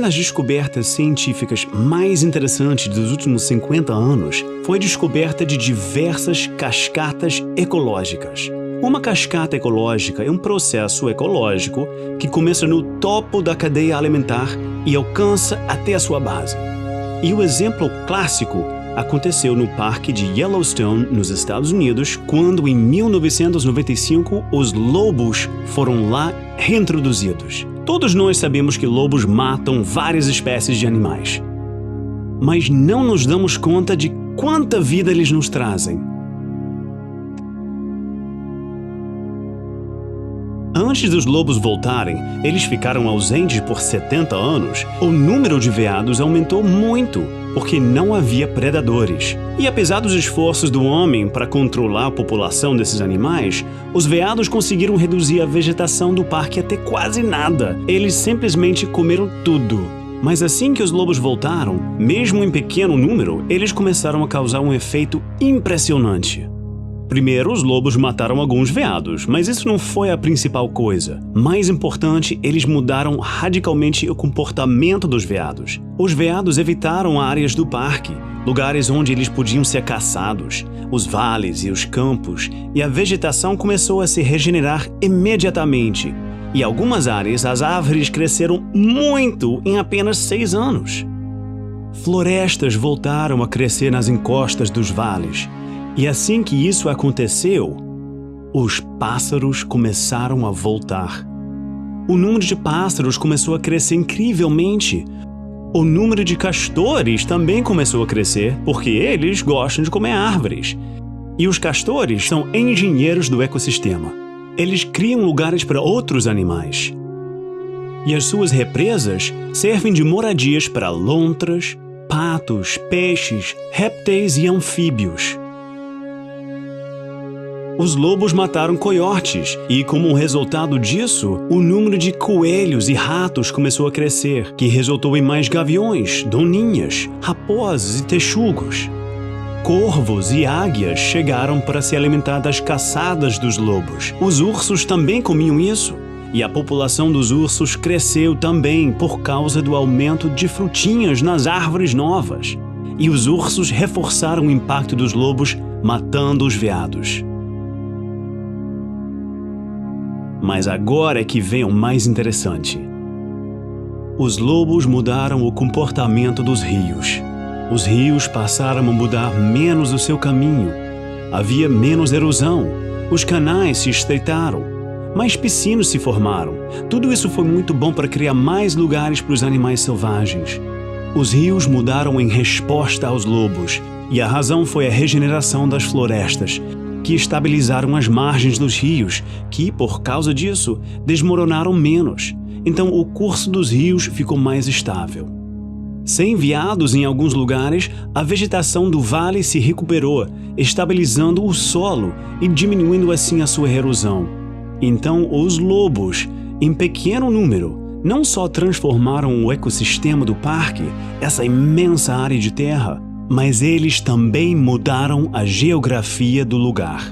das descobertas científicas mais interessantes dos últimos 50 anos foi a descoberta de diversas cascatas ecológicas. Uma cascata ecológica é um processo ecológico que começa no topo da cadeia alimentar e alcança até a sua base. E o exemplo clássico aconteceu no Parque de Yellowstone, nos Estados Unidos, quando em 1995 os lobos foram lá reintroduzidos. Todos nós sabemos que lobos matam várias espécies de animais, mas não nos damos conta de quanta vida eles nos trazem. Antes dos lobos voltarem, eles ficaram ausentes por 70 anos. O número de veados aumentou muito, porque não havia predadores. E apesar dos esforços do homem para controlar a população desses animais, os veados conseguiram reduzir a vegetação do parque até quase nada. Eles simplesmente comeram tudo. Mas assim que os lobos voltaram, mesmo em pequeno número, eles começaram a causar um efeito impressionante. Primeiro, os lobos mataram alguns veados, mas isso não foi a principal coisa. Mais importante, eles mudaram radicalmente o comportamento dos veados. Os veados evitaram áreas do parque, lugares onde eles podiam ser caçados, os vales e os campos, e a vegetação começou a se regenerar imediatamente. Em algumas áreas, as árvores cresceram muito em apenas 6 anos. Florestas voltaram a crescer nas encostas dos vales. E assim que isso aconteceu, os pássaros começaram a voltar. O número de pássaros começou a crescer incrivelmente. O número de castores também começou a crescer, porque eles gostam de comer árvores. E os castores são engenheiros do ecossistema. Eles criam lugares para outros animais. E as suas represas servem de moradias para lontras, patos, peixes, répteis e anfíbios. Os lobos mataram coiotes e, como resultado disso, o número de coelhos e ratos começou a crescer, que resultou em mais gaviões, doninhas, raposas e texugos. Corvos e águias chegaram para se alimentar das caçadas dos lobos. Os ursos também comiam isso, e a população dos ursos cresceu também por causa do aumento de frutinhas nas árvores novas. E os ursos reforçaram o impacto dos lobos, matando os veados. Mas agora é que vem o mais interessante. Os lobos mudaram o comportamento dos rios. Os rios passaram a mudar menos o seu caminho. Havia menos erosão. Os canais se estreitaram. Mais piscinas se formaram. Tudo isso foi muito bom para criar mais lugares para os animais selvagens. Os rios mudaram em resposta aos lobos. E a razão foi a regeneração das florestas, que estabilizaram as margens dos rios, que, por causa disso, desmoronaram menos. Então, o curso dos rios ficou mais estável. Sem veados em alguns lugares, a vegetação do vale se recuperou, estabilizando o solo e diminuindo assim a sua erosão. Então, os lobos, em pequeno número, não só transformaram o ecossistema do parque, essa imensa área de terra, mas eles também mudaram a geografia do lugar.